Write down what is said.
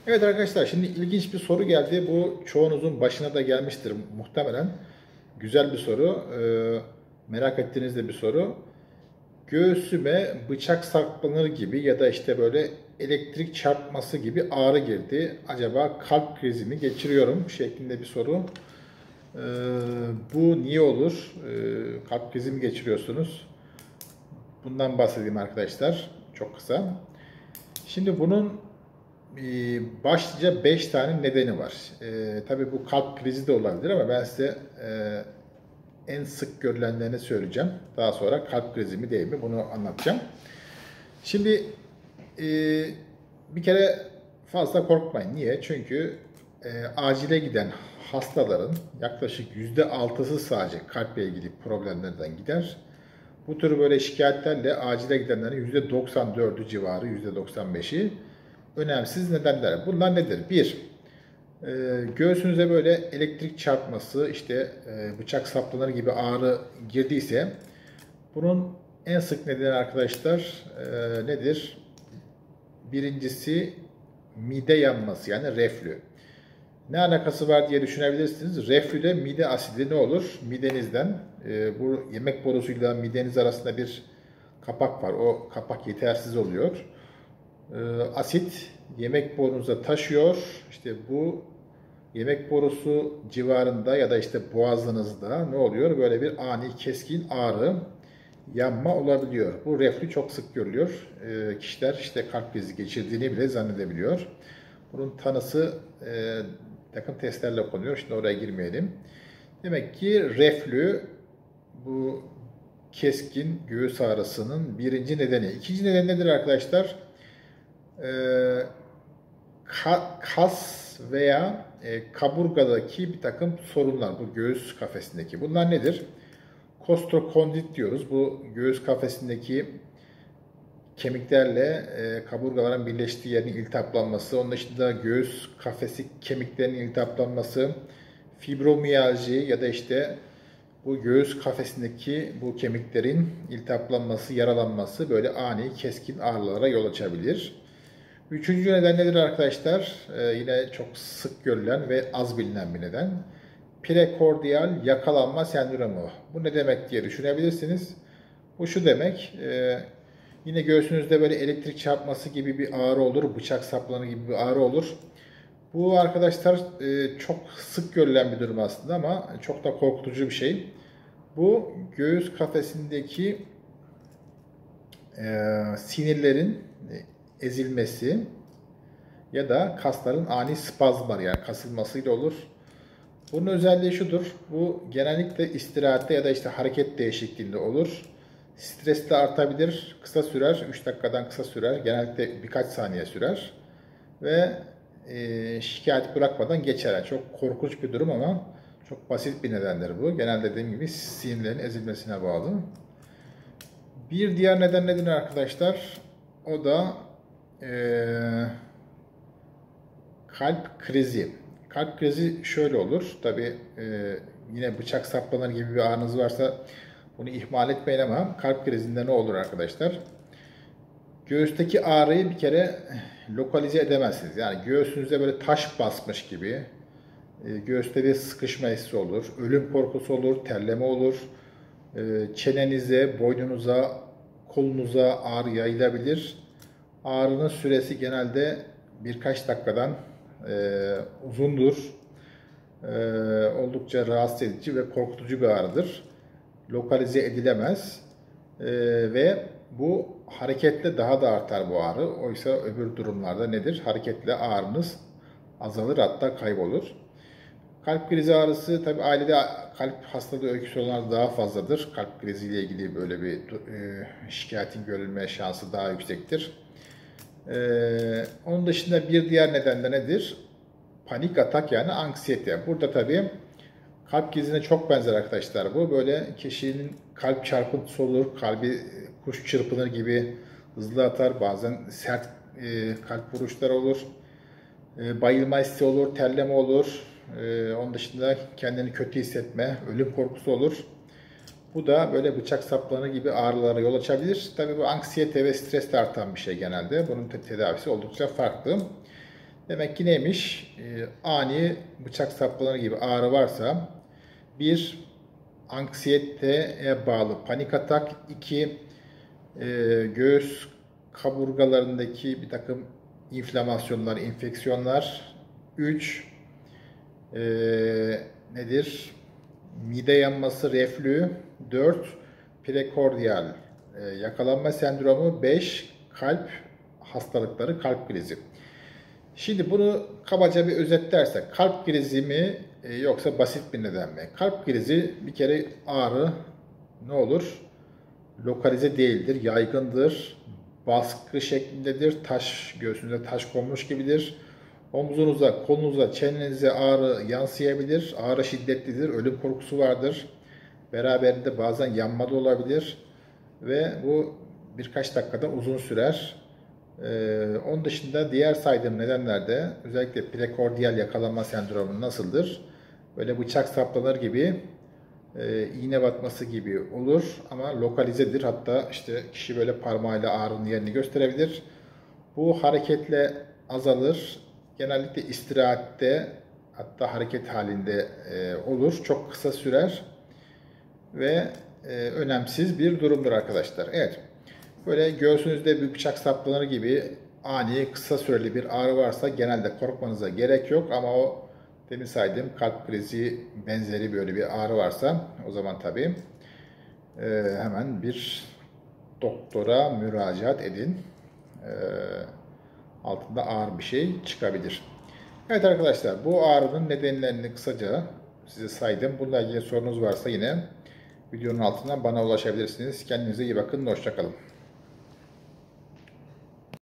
Evet arkadaşlar, şimdi ilginç bir soru geldi. Bu çoğunuzun başına da gelmiştir muhtemelen. Güzel bir soru. Merak ettiğiniz de bir soru. Göğsüme bıçak saplanır gibi ya da işte böyle elektrik çarpması gibi ağrı girdi. Acaba kalp krizi mi geçiriyorum şeklinde bir soru. Ee, Bu niye olur? Kalp krizi mi geçiriyorsunuz? Bundan bahsedeyim arkadaşlar. Çok kısa. Şimdi bunun başlıca 5 tane nedeni var. Tabii bu kalp krizi de olabilir ama ben size en sık görülenlerini söyleyeceğim. Daha sonra kalp krizi mi değil mi bunu anlatacağım. Şimdi e, bir kere fazla korkmayın. Niye? Çünkü acile giden hastaların yaklaşık %6'sı sadece kalple ilgili problemlerden gider. Bu tür böyle şikayetlerle acile gidenlerin %94'ü civarı, %95'i önemsiz nedenler. Bunlar nedir? Bir, göğsünüze böyle elektrik çarpması, işte bıçak saplanır gibi ağrı girdiyse bunun en sık nedeni arkadaşlar nedir? Birincisi mide yanması, yani reflü. Ne alakası var diye düşünebilirsiniz. Reflüde mide asidi ne olur? Midenizden, bu yemek borusuyla mideniz arasında bir kapak var. O kapak yetersiz oluyor. Asit yemek borunuza taşıyor. İşte bu yemek borusu civarında ya da işte boğazınızda ne oluyor? Böyle bir ani keskin ağrı, yanma olabiliyor. Bu reflü çok sık görülüyor. Kişiler işte kalp krizi geçirdiğini bile zannedebiliyor. Bunun tanısı takım testlerle konuyor. Şimdi oraya girmeyelim. Demek ki reflü bu keskin göğüs ağrısının birinci nedeni. İkinci neden nedir arkadaşlar? Ee, Kas veya kaburgadaki bir takım sorunlar, bu göğüs kafesindeki. Bunlar nedir? Kostrokondit diyoruz. Bu göğüs kafesindeki kemiklerle kaburgaların birleştiği yerin iltihaplanması, onun dışında göğüs kafesi kemiklerinin iltihaplanması, fibromiyalji ya da işte bu göğüs kafesindeki bu kemiklerin iltihaplanması, yaralanması böyle ani, keskin ağrılara yol açabilir. Üçüncü neden nedir arkadaşlar? Yine çok sık görülen ve az bilinen bir neden. Prekordial yakalanma sendromu. Bu ne demek diye düşünebilirsiniz. Bu şu demek, yine göğsünüzde böyle elektrik çarpması gibi bir ağrı olur, bıçak saplanır gibi bir ağrı olur. Bu arkadaşlar çok sık görülen bir durum aslında ama çok da korkutucu bir şey. Bu göğüs kafesindeki sinirlerin ezilmesi ya da kasların ani spazmları, yani kasılmasıyla olur. Bunun özelliği şudur. Bu genellikle istirahatte ya da işte hareket değişikliğinde olur. Stres de artabilir. Kısa sürer. 3 dakikadan kısa sürer. Genellikle birkaç saniye sürer. Ve şikayet bırakmadan geçer. Yani çok korkunç bir durum ama çok basit bir nedendir bu. Genelde dediğim gibi sinirlerin ezilmesine bağlı. Bir diğer neden nedir arkadaşlar? O da kalp krizi. Kalp krizi şöyle olur. Tabi yine bıçak saplanır gibi bir ağrınız varsa bunu ihmal etmeyin ama kalp krizinde ne olur arkadaşlar? Göğüsteki ağrıyı bir kere lokalize edemezsiniz. Yani göğsünüzde böyle taş basmış gibi, göğüste bir sıkışma hissi olur, ölüm korkusu olur, terleme olur, çenenize, boynunuza, kolunuza ağrı yayılabilir. Ağrının süresi genelde birkaç dakikadan uzundur. Oldukça rahatsız edici ve korkutucu bir ağrıdır. Lokalize edilemez. Ve bu hareketle daha da artar bu ağrı. Oysa öbür durumlarda nedir? Hareketle ağrınız azalır, hatta kaybolur. Kalp krizi ağrısı, tabi ailede kalp hastalığı öyküsü olanlar daha fazladır. Kalp kriziyle ilgili böyle bir şikayetin görülme şansı daha yüksektir. Onun dışında bir diğer neden de nedir? Panik atak, yani anksiyete. Burada tabii kalp krizine çok benzer arkadaşlar bu. Böyle kişinin kalp çarpıntısı olur, kalbi kuş çırpınır gibi hızlı atar. Bazen sert kalp vuruşları olur. Bayılma hissi olur, terleme olur. Onun dışında kendini kötü hissetme, ölüm korkusu olur. Bu da böyle bıçak saplanır gibi ağrılara yol açabilir. Tabii bu anksiyete ve stresle artan bir şey genelde. Bunun tedavisi oldukça farklı. Demek ki neymiş? Ani bıçak saplanır gibi ağrı varsa, bir, anksiyeteye bağlı panik atak, iki, göğüs kaburgalarındaki bir takım inflamasyonlar, enfeksiyonlar, üç, nedir? Mide yanması, reflü, 4, prekordiyal yakalanma sendromu, 5, kalp hastalıkları, kalp krizi. Şimdi bunu kabaca bir özetlersek, kalp krizi mi yoksa basit bir neden mi? Kalp krizi bir kere ağrı ne olur? Lokalize değildir, yaygındır, baskı şeklindedir, taş göğsünüze taş konmuş gibidir. Omuzunuza, kolunuza, çenenize ağrı yansıyabilir, ağrı şiddetlidir, ölüm korkusu vardır. Beraberinde bazen yanma da olabilir ve bu birkaç dakikada uzun sürer. Onun dışında diğer saydığım nedenlerde özellikle prekordiyal yakalanma sendromu nasıldır? Böyle bıçak saplanır gibi, iğne batması gibi olur ama lokalizedir. Hatta işte kişi böyle parmağıyla ağrının yerini gösterebilir. Bu hareketle azalır. Genellikle istirahatte, hatta hareket halinde olur. Çok kısa sürer ve önemsiz bir durumdur arkadaşlar. Evet. Böyle göğsünüzde bir bıçak saplanır gibi ani, kısa süreli bir ağrı varsa genelde korkmanıza gerek yok. Ama o demin saydığım kalp krizi benzeri böyle bir ağrı varsa o zaman tabii hemen bir doktora müracaat edin. Altında ağır bir şey çıkabilir. Evet arkadaşlar, bu ağrının nedenlerini kısaca size saydım. Bununla ilgili sorunuz varsa yine videonun altından bana ulaşabilirsiniz. Kendinize iyi bakın. Hoşça kalın.